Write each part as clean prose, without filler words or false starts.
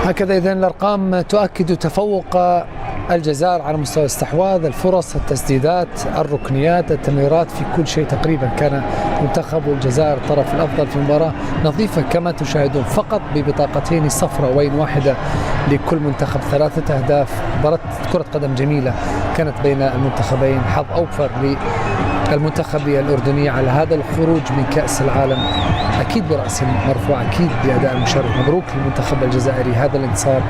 هكذا إذن الأرقام تؤكد تفوق الجزائر على مستوى الاستحواذ، الفرص، التسديدات، الركنيات، التمريرات، في كل شيء تقريبا كان منتخب الجزائر الطرف الأفضل في مباراة نظيفة كما تشاهدون، فقط ببطاقتين صفراوين واحدة لكل منتخب، 3 أهداف. مباراة كرة قدم جميلة كانت بين المنتخبين، حظ أوفر للمنتخب الأردني على هذا الخروج من كأس العالم، أكيد برأس مرفوع، أكيد بأداء مشرف. مبروك للمنتخب الجزائري هذا الانتصار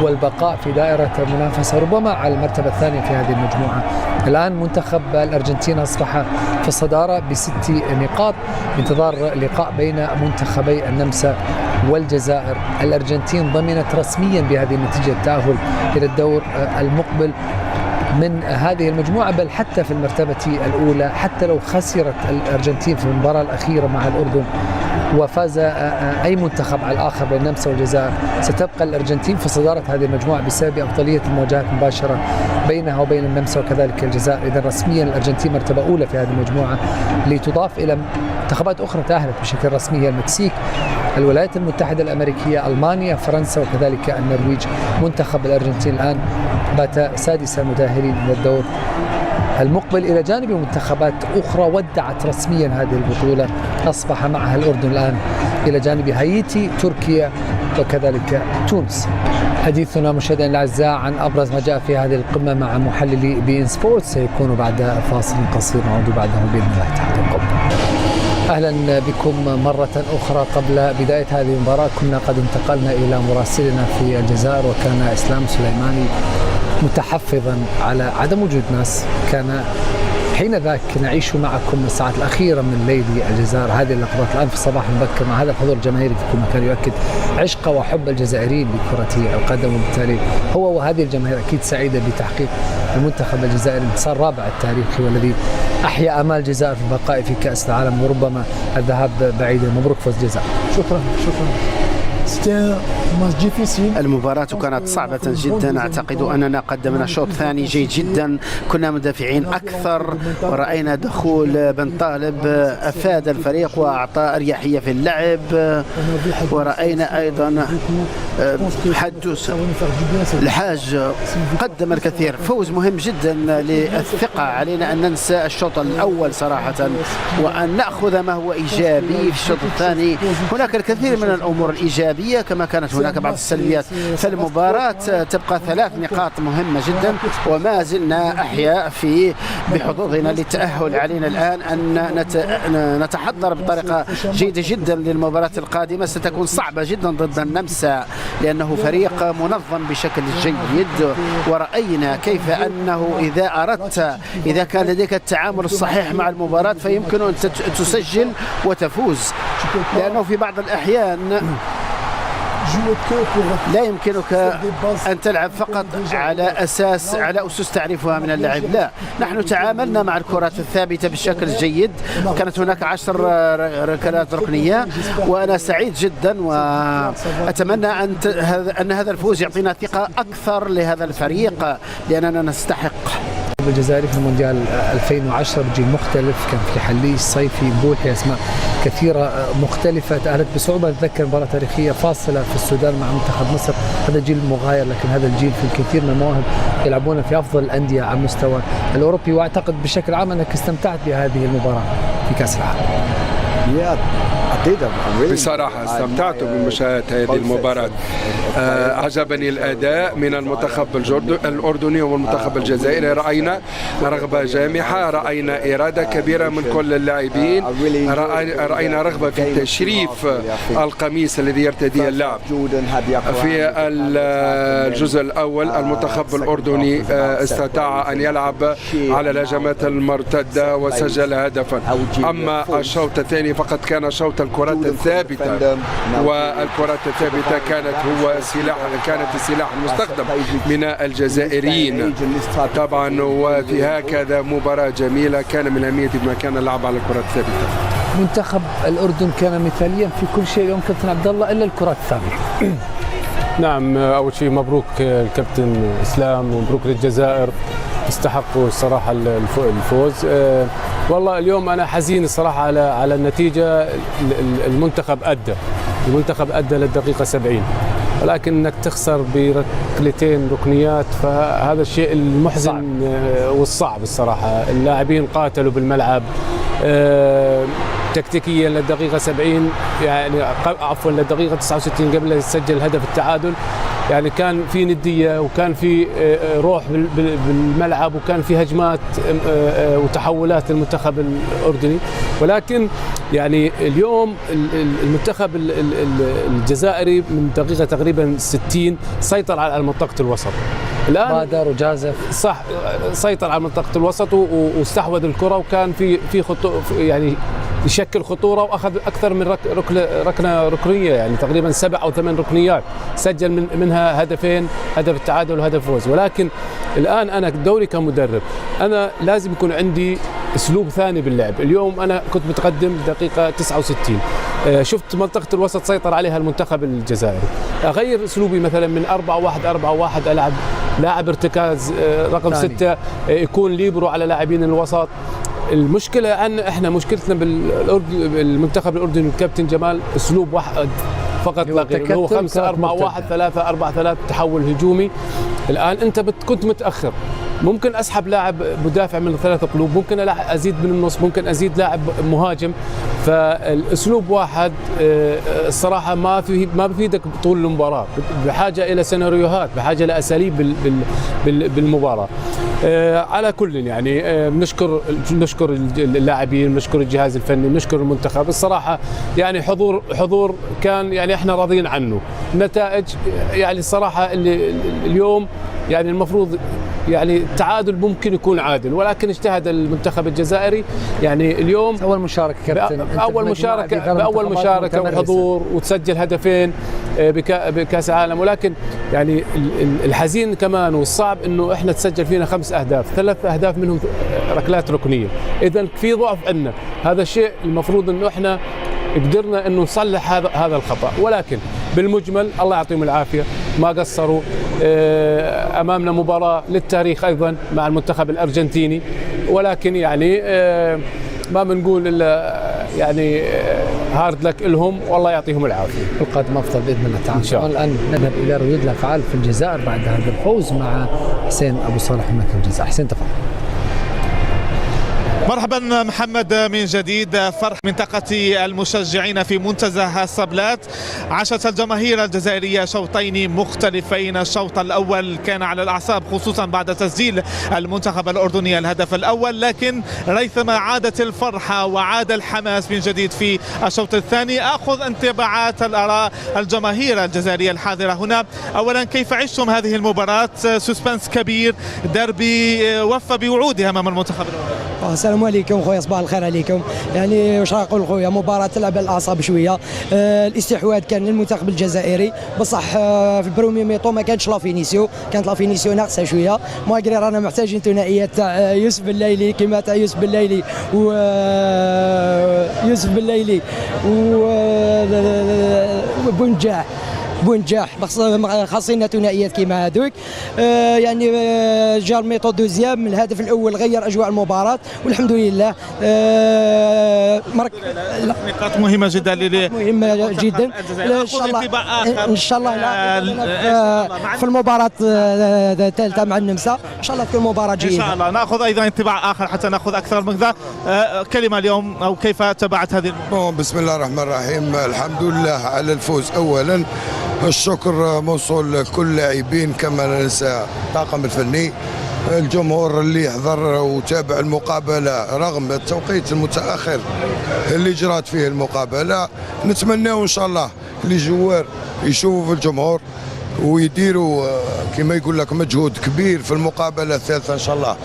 والبقاء في دائرة المنافسة ربما على المرتبة الثانية في هذه المجموعة. الآن منتخب الأرجنتين أصبح في الصدارة ب6 نقاط، بانتظار لقاء بين منتخبي النمسا والجزائر. الأرجنتين ضمنت رسميا بهذه النتيجة التأهل إلى الدور المقبل من هذه المجموعة، بل حتى في المرتبة الأولى، حتى لو خسرت الأرجنتين في المباراة الأخيرة مع الأردن وفاز أي منتخب على الآخر بين النمسا والجزائر، ستبقى الأرجنتين في صدارة هذه المجموعة بسبب أفضلية المواجهات المباشرة بينها وبين النمسا وكذلك الجزائر. إذا رسميا الأرجنتين مرتبة أولى في هذه المجموعة، لتضاف إلى منتخبات أخرى تأهلت بشكل رسمي، هي المكسيك، الولايات المتحدة الأمريكية، ألمانيا، فرنسا وكذلك النرويج. منتخب الأرجنتين الآن بات سادس المتأهلين إلى الدور المقبل، إلى جانب منتخبات أخرى ودعت رسميا هذه البطولة، أصبح معها الأردن الآن إلى جانب هايتي، تركيا وكذلك تونس. حديثنا مشاهدينا الأعزاء عن أبرز ما جاء في هذه القمة مع محللي بي إن سبورت سيكون بعد فاصل قصير، نعود بعده بإذن الله تعالى. أهلا بكم مرة أخرى. قبل بداية هذه المباراة كنا قد انتقلنا إلى مراسلنا في الجزائر، وكان إسلام سليماني متحفظا على عدم وجود ناس. كان حين ذاك نعيش معكم الساعات الأخيرة من ليل الجزائر هذه اللحظات الآن في الصباح المبكر مع هذا الحضور الجماهيري في كل مكان يؤكد عشق وحب الجزائريين لكرة القدم، وبالتالي هو وهذه الجماهير أكيد سعيدة بتحقيق المنتخب الجزائري الانتصار الرابع التاريخي والذي أحيا آمال الجزائر في البقاء في كأس العالم وربما الذهاب بعيدا. مبروك فوز الجزائر. شكرا. المباراة كانت صعبة جدا، أعتقد أننا قدمنا شوط ثاني جيد جدا، كنا مدافعين أكثر، ورأينا دخول بن طالب أفاد الفريق وأعطى أريحية في اللعب، ورأينا أيضا حدوث الحاج قدم الكثير. فوز مهم جدا للثقة، علينا أن ننسى الشوط الأول صراحة وأن نأخذ ما هو إيجابي في الشوط الثاني. هناك الكثير من الأمور الإيجابية كما كانت هناك بعض السلبيات، فالمباراة تبقى 3 نقاط مهمة جدا، وما زلنا أحياء في بحظوظنا للتأهل. علينا الآن أن نتحضر بطريقة جيدة جدا للمباراة القادمة، ستكون صعبة جدا ضد النمسا لأنه فريق منظم بشكل جيد، ورأينا كيف أنه إذا كان لديك التعامل الصحيح مع المباراة فيمكن أن تسجل وتفوز، لأنه في بعض الأحيان لا يمكنك أن تلعب فقط على أسس تعرفها من اللعب. لا، نحن تعاملنا مع الكرات الثابتة بشكل جيد، كانت هناك 10 ركلات ركنية، وأنا سعيد جدا وأتمنى أن هذا الفوز يعطينا ثقة أكثر لهذا الفريق لأننا نستحق. الجزائري في المونديال 2010 بجيل مختلف، كان في حليش، صيفي، بولحي، اسماء كثيره مختلفه تأهلت بصعوبه. اتذكر مباراه تاريخيه فاصله في السودان مع منتخب مصر، هذا جيل مغاير، لكن هذا الجيل في الكثير من المواهب يلعبون في افضل الانديه على المستوى الاوروبي، واعتقد بشكل عام انك استمتعت بهذه المباراه في كاس العالم. بصراحة استمتعت بمشاهدة هذه المباراة. عجبني الأداء من المنتخب الأردني والمنتخب الجزائري، رأينا رغبة جامحة، رأينا إرادة كبيرة من كل اللاعبين، رأينا رغبة في تشريف القميص الذي يرتديه اللاعب. في الجزء الأول المنتخب الأردني استطاع أن يلعب على الهجمات المرتدة وسجل هدفا، أما الشوط الثاني فقد كان شوط الكرات الثابتة، والكرات الثابتة كانت السلاح المستخدم من الجزائريين طبعا. وفي هكذا مباراة جميلة كان من أهمية بمكان اللعب على الكرات الثابتة. منتخب الأردن كان مثاليا في كل شيء اليوم كابتن عبد الله إلا الكرات الثابتة. نعم، أول شيء مبروك الكابتن إسلام ومبروك للجزائر، استحقوا الصراحة الفوز. والله اليوم أنا حزين الصراحة على النتيجة. المنتخب أدى للدقيقة 70، ولكن انك تخسر بركلتين ركنيات فهذا الشيء المحزن والصعب الصراحه. اللاعبين قاتلوا بالملعب تكتيكيا للدقيقه 70 يعني عفوا للدقيقه 69 قبل يسجل هدف التعادل، يعني كان في نديه وكان في روح بالملعب وكان في هجمات وتحولات للمنتخب الاردني. ولكن يعني اليوم المنتخب الجزائري من دقيقه تقريبا 60 سيطر على منطقه الوسط. الان بادر وجازف صح، سيطر على منطقه الوسط واستحوذ الكره وكان في يعني يشكل خطوره واخذ اكثر من ركنه ركنيه، يعني تقريبا 7 أو 8 ركنيات، سجل منها هدفين، هدف التعادل وهدف الفوز. ولكن الان انا دوري كمدرب انا لازم يكون عندي اسلوب ثاني باللعب. اليوم انا كنت متقدم دقيقه 69، شفت منطقه الوسط سيطر عليها المنتخب الجزائري، اغير اسلوبي مثلا من 4-1-4-1 العب لاعب ارتكاز رقم 6 يكون ليبرو على لاعبين الوسط. المشكله ان احنا مشكلتنا بالمنتخب الاردني الكابتن جمال اسلوب واحد فقط لا غير، اللي هو 5-4-1 3-4-3 تحول هجومي. الان انت كنت متاخر، ممكن اسحب لاعب مدافع من الثلاث قلوب، ممكن ازيد من النص، ممكن ازيد لاعب مهاجم. فالاسلوب واحد الصراحه ما بفيدك طول المباراه، بحاجه الى سيناريوهات، بحاجه لاساليب بالمباراه. على كل يعني نشكر اللاعبين، نشكر الجهاز الفني، نشكر المنتخب. الصراحه يعني حضور كان يعني احنا راضيين عنه. نتائج يعني الصراحه اللي اليوم يعني المفروض يعني التعادل ممكن يكون عادل، ولكن اجتهد المنتخب الجزائري. يعني اليوم اول مشاركه كابتن، باول مشاركه وحضور وتسجل هدفين بكاس العالم. ولكن يعني الحزين كمان والصعب انه احنا تسجل فينا 5 أهداف، 3 أهداف منهم ركلات ركنيه. اذا في ضعف عندنا، هذا الشيء المفروض انه احنا قدرنا انه نصلح هذا الخطا. ولكن بالمجمل الله يعطيهم العافيه ما قصروا. امامنا مباراه للتاريخ ايضا مع المنتخب الارجنتيني، ولكن يعني ما بنقول الا يعني هارد لك لهم والله يعطيهم العافيه. القادم افضل باذن الله تعالى. الان نذهب الى ردود الافعال في الجزائر بعد هذا الفوز مع حسين ابو صالح من الجزائر. حسين تفضل. مرحبا محمد من جديد. فرح منطقة المشجعين في منتزه الصبلات. عاشت الجماهير الجزائرية شوطين مختلفين. الشوط الأول كان على الأعصاب خصوصا بعد تسجيل المنتخب الأردني الهدف الأول، لكن ريثما عادت الفرحة وعاد الحماس من جديد في الشوط الثاني. أخذ انطباعات الآراء الجماهير الجزائرية الحاضرة هنا. أولا كيف عشتم هذه المباراة؟ سسبنس كبير، ديربي وفى بوعوده أمام المنتخب الأردني. السلام عليكم خويا، صباح الخير عليكم. يعني واش نقول خويا، مباراة تلعب الاعصاب شويه. الاستحواذ كان للمنتخب الجزائري، بصح في البرومي ميطو ما كانتش لافينيسيو، كانت لافينيسيو ناقصه شويه. ماغري رانا محتاجين ثنائيات تاع يوسف بالليلي كما تاع يوسف بالليلي بونجاح خاصين ثنائيات كيما هذوك. يعني جار ميطود دوزيام، الهدف الاول غير اجواء المباراه والحمد لله. نقاط مهمه جدا مهمه جدا. ان شاء الله في المباراه الثالثه مع النمسا ان شاء الله تكون مباراه جيده ان شاء الله. ناخذ ايضا انطباع اخر حتى ناخذ اكثر من ذا. كلمه اليوم او كيف تابعت هذه المباراه؟ بسم الله الرحمن الرحيم. الحمد لله على الفوز اولا. الشكر موصول لكل اللاعبين كما ننسى الطاقم الفني، الجمهور اللي حضر وتابع المقابله رغم التوقيت المتاخر اللي جرات فيه المقابله. نتمناو ان شاء الله اللي جوار يشوفوا في الجمهور ويديروا كما يقول لك مجهود كبير في المقابله الثالثه ان شاء الله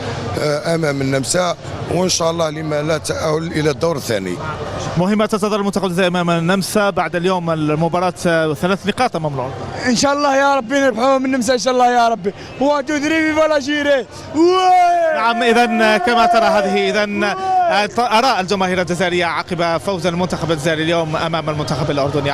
امام النمسا، وان شاء الله لما لا تاهل الى الدور الثاني. مهمة تنتظر المنتخب امام النمسا بعد اليوم المباراة 3 نقاط امام الأردن. ان شاء الله يا ربي نربحوا من النمسا ان شاء الله يا ربي. وتدري فيفا جيري. نعم، اذا كما ترى هذه اذا اراء الجماهير الجزائرية عقب فوز المنتخب الجزائري اليوم امام المنتخب الأردني.